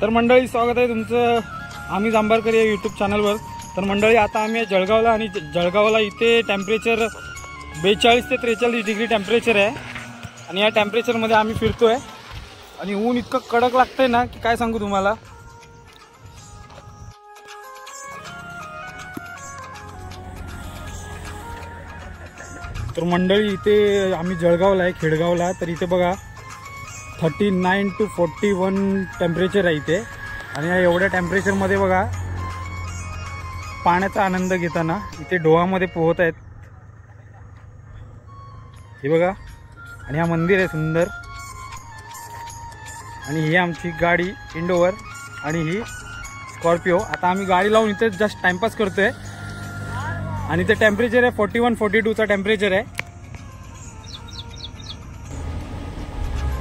तर मंडळी स्वागत आहे तुमचं आम्ही जांभारकर या यूट्यूब चॅनलवर। तर मंडळी आता आम्ही जळगावला आणि जळगावला इथे टेम्परेचर 42 ते 43 डिग्री टेम्परेचर आहे आणि या टेम्परेचरमध्ये आम्ही फिरतोय आणि ऊन इतकं कडक लागतंय ना की काय सांगू तुम्हाला। तर मंडळी इथे आम्ही जळगावला आहे खेडगावला, तर इथे बघा 39 to 41 टेम्परेचर आहे इथे आणि या एवढ्या टेम्परेचरमध्ये बघा पाण्याचा आनंद घेताना इथे डोहामध्ये पोहत आहेत हे बघा। आणि हा मंदिर आहे सुंदर आणि ही आमची गाडी इंडोवर आणि ही स्कॉर्पिओ। आता आम्ही गाडी लावून इथे जस्ट टाइमपास करतोय आणि ते टेम्परेचर आहे 41-42चा टेम्परेचर आहे।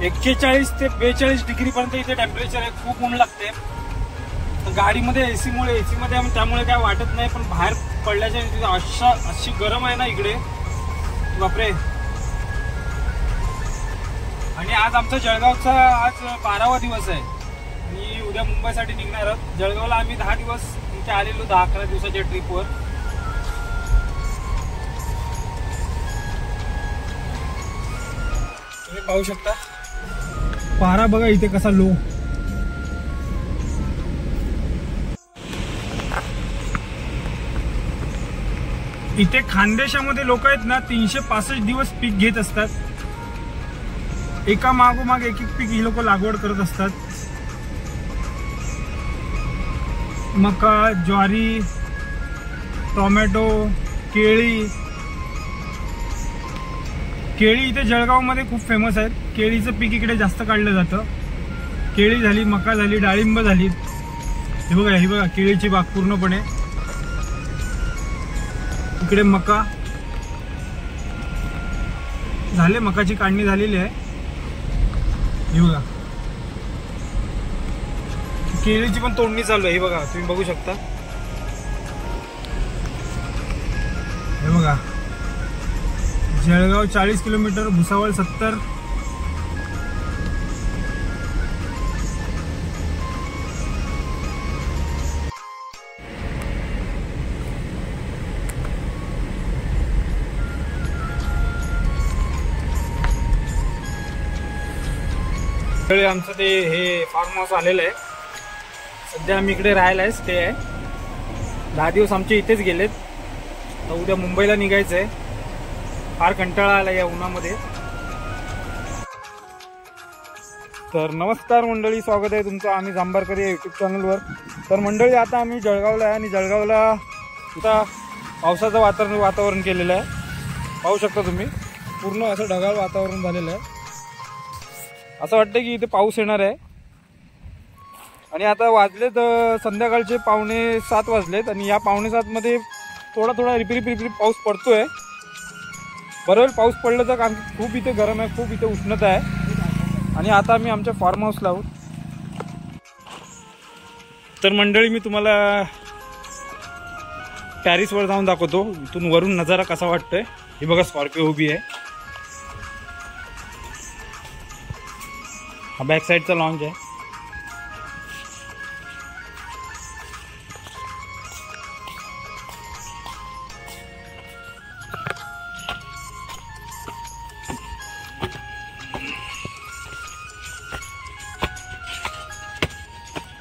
41 ते 42 डिग्री पर्यंत इथे टेम्परेचर आहे, खूप ऊन लागते। गाडीमध्ये एसी मध्ये त्यामुळे काय वाटत नाही, पण बाहेर पडल्याच्या अशी गरम आहे ना इकडे बापरे। आणि आज आमचा जळगावचा आज 12वा दिवस आहे आणि उद्या मुंबईसाठी निघणार आहोत। जळगावला आम्ही 10 दिवस इथे आलेलो, 10-11 दिवसाच्या ट्रिपवर। तुम्ही पाहू शकता पारा बघा इथे कसा लो। इथे खानदेशामध्ये लोक आहेत ना 365 दिवस पीक घेत असतात, एका मागोमाग एक पीक ही लोक लागवड करत असतात। मका, ज्वारी, टोमॅटो, केळी इथे जळगावमध्ये खूप फेमस आहेत। केळीचं पीक इकडे जास्त काढलं जातं। केळी झाली, मका झाली, डाळिंब झाली। हे बघा केळीची बाग पूर्णपणे इकडे मका झाले, मकाची काढणी झालेली आहे। हे बघा केळीची पण तोडणी चालू आहे, हे बघा तुम्ही बघू शकता। हे बघा जळगाव 40 किलोमीटर, भुसावळ 70। आमचं ते हे फार्म हाऊस आलेलं आहे, सध्या आम्ही इकडे राहायला आहे, स्टे आहे। 10 दिवस आमचे इथेच गेलेत, तर उद्या मुंबईला निघायचं आहे। फार कंटाळा आला या उन्हामध्ये। तर नमस्कार मंडळी, स्वागत आहे तुमचं आम्ही जांभारकर या यूट्यूब चॅनलवर। तर मंडळी आता आम्ही जळगावला आहे आणि जळगावला आता पावसाचं वातावरण केलेलं आहे, पाहू शकता तुम्ही। पूर्ण असं ढगाळ वातावरण झालेलं आहे, असं वाटतं की इथे पाऊस येणार आहे। आणि आता वाजलेत संध्याकाळचे 6:45 वाजलेत आणि या 6:45 मध्ये थोडा रिपरिप पाऊस पडतोय। बरोबर पाऊस पडलं तर खूप इथे गरम आहे, खूप इथे उष्णता आहे। आणि आता आम्ही आमच्या फार्म हाऊसला आहोत। तर मंडळी मी तुम्हाला टॅरिसवर जाऊन दाखवतो, इथून वरून नजारा कसा वाटतोय। हे बघा स्कॉर्पिओ उभी आहे, हा बॅक साईडचा लॉन्च आहे।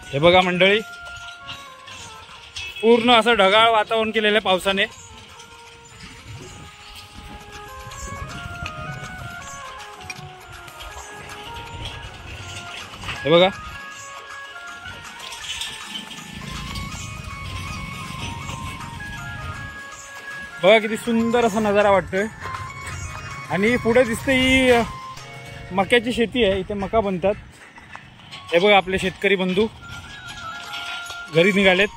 हे बघा मंडळी पूर्ण असं ढगाळ वातावरण केलेलं आहे पावसाने। हे बघा किती सुंदर असा नजारा वाटतोय। आणि पुढे दिसते ही मक्याची शेती आहे, इथे मका बनतात। हे बघा आपले शेतकरी बंधू घरी निघालेत,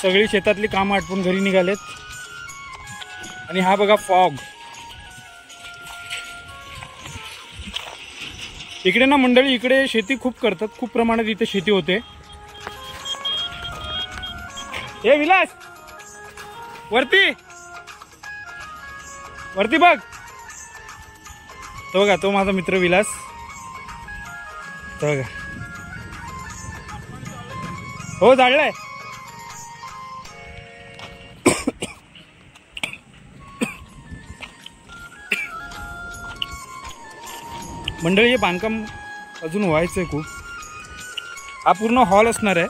सगळी शेतातली कामं आटपून घरी निघालेत। आणि हा बघा फॉग इकडे ना मंडळी, इकडे शेती खूप करतात, खूप प्रमाणात इथे शेती होते। हे विलास वरती बघ, तो बघा तो माझा मित्र विलास। तो बघा हो जाळलंय. मंडळी हे बांधकाम अजून व्हायचंय खूप. हा पूर्ण हॉल असणार आहे,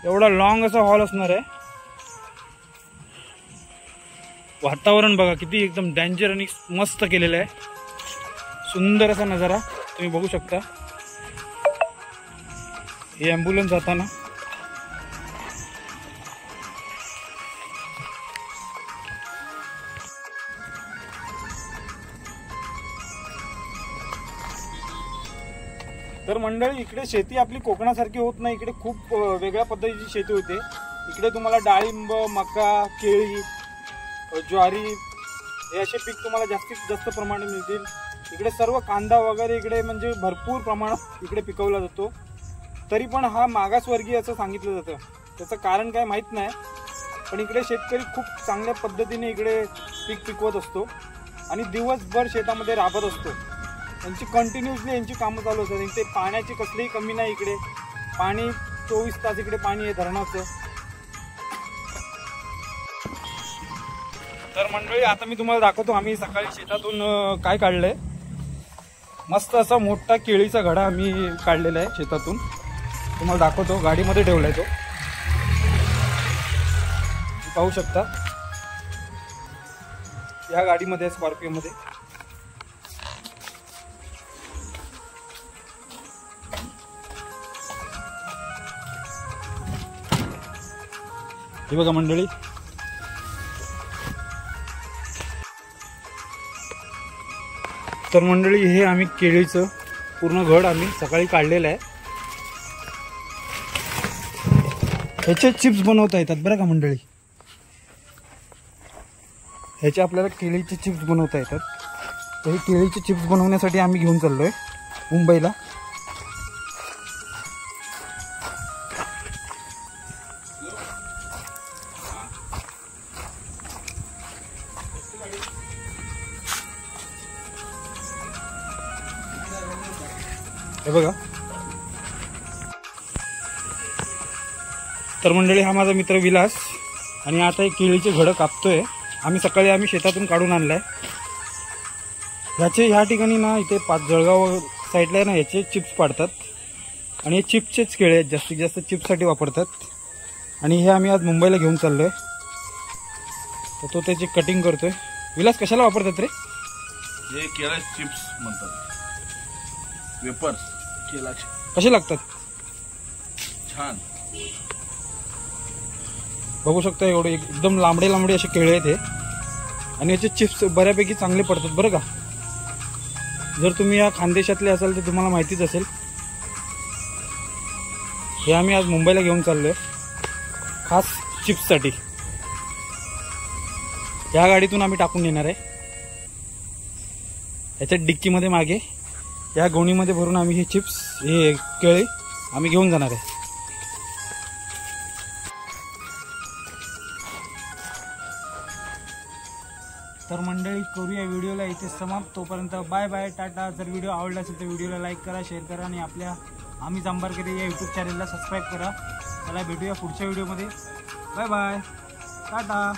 एवढा लॉंग असा हॉल असणार आहे. वातावरण बघा किती एकदम डेंजर आणि मस्त केलेलं आहे. सुंदर असा नजारा तुम्ही बघू शकता. ही ॲम्ब्युलन्स जाताना तर मंडळी इकडे शेती आपली कोकणासारखी होत नाही. इकडे खूप वेगळ्या पद्धतीची शेती होते. इकडे तुम्हाला डाळिंब, मका, केळी, ज्वारी हे असे पीक तुम्हाला जास्तीत जास्त प्रमाणात मिळतील. इकडे सर्व कांदा वगैरे इकडे म्हणजे भरपूर प्रमाणात इकडे पिकवला जातो. तरी पण हा मागासवर्गीय असं सांगितलं जातं. त्याचं कारण काय माहीत नाही, पण इकडे शेतकरी खूप चांगल्या पद्धतीने इकडे पीक पिकवत असतो आणि दिवसभर शेतामध्ये राबत असतो. यांची कंटिन्युअसली यांची कामं चालू असतात. इथे पाण्याची कसलीही कमी नाही. इकडे पाणी 24 तास इकडे पाणी आहे धरणाचं. तर मंडळी आता मी तुम्हाला दाखवतो आम्ही सकाळी शेतातून काय काढलंय. मस्त असा मोठा केळीचा घडा आम्ही काढलेला आहे शेतातून. तुम्हाला दाखवतो, गाडीमध्ये ठेवलाय तो, पाहू शकता. या गाडीमध्ये स्कॉर्पिओ मध्ये. हे बघा मंडळी, तर मंडळी हे आम्ही केळीचं पूर्ण घड आम्ही सकाळी काढलेलं आहे. ह्याचे चिप्स बनवता येतात बरं का मंडळी. ह्याचे आपल्याला केळीचे चिप्स बनवता येतात. तर हे केळीचे चिप्स बनवण्यासाठी आम्ही घेऊन चाललोय मुंबईला. हे बघा. तर मंडळी हा माझा मित्र विलास आणि आता एक केळीचे घडं कापतोय. आम्ही शेतातून काढून आणलाय. ह्याचे ह्या ठिकाणी ना इथे जळगाव साईडला ना ह्याचे चिप्स पाडतात आणि हे चिप्सचेच केळे आहेत, जास्तीत जास्त चिप्ससाठी वापरतात. आणि हे आम्ही आज मुंबईला घेऊन चाललोय. तर तो त्याची कटिंग करतोय. विलास कशाला वापरतात रे? हे केळा चिप्स म्हणतात, वेपर्स केळाचे. कसे लागतात? छान. बघू शकता एवढे एकदम लांबडे लांबडे असे केळे आहेत हे. आणि याचे चिप्स बऱ्यापैकी चांगले पडतात बरं का. जर तुम्ही या खानदेशातले असाल तर तुम्हाला माहितीच असेल. हे आम्ही आज मुंबईला घेऊन चाललोय खास चिप्ससाठी. या गाडीतून आम्ही टाकून येणार आहे. याच्या डिक्कीमध्ये मागे या गोणीमध्ये भरून आम्ही हे चिप्स, हे केळे आम्ही घेऊन जाणार आहे. तर मंडळी करूया व्हिडिओला इथे समाप्त. तोपर्यंत बाय बाय, टाटा. जर व्हिडिओ आवडला असेल तर व्हिडिओला लाईक करा, शेअर करा आणि आपल्या आम्ही जांभारकरी या यूट्यूब चॅनलला सबस्क्राईब करा. चला भेटूया पुढच्या व्हिडिओमध्ये. Bye bye, Tata.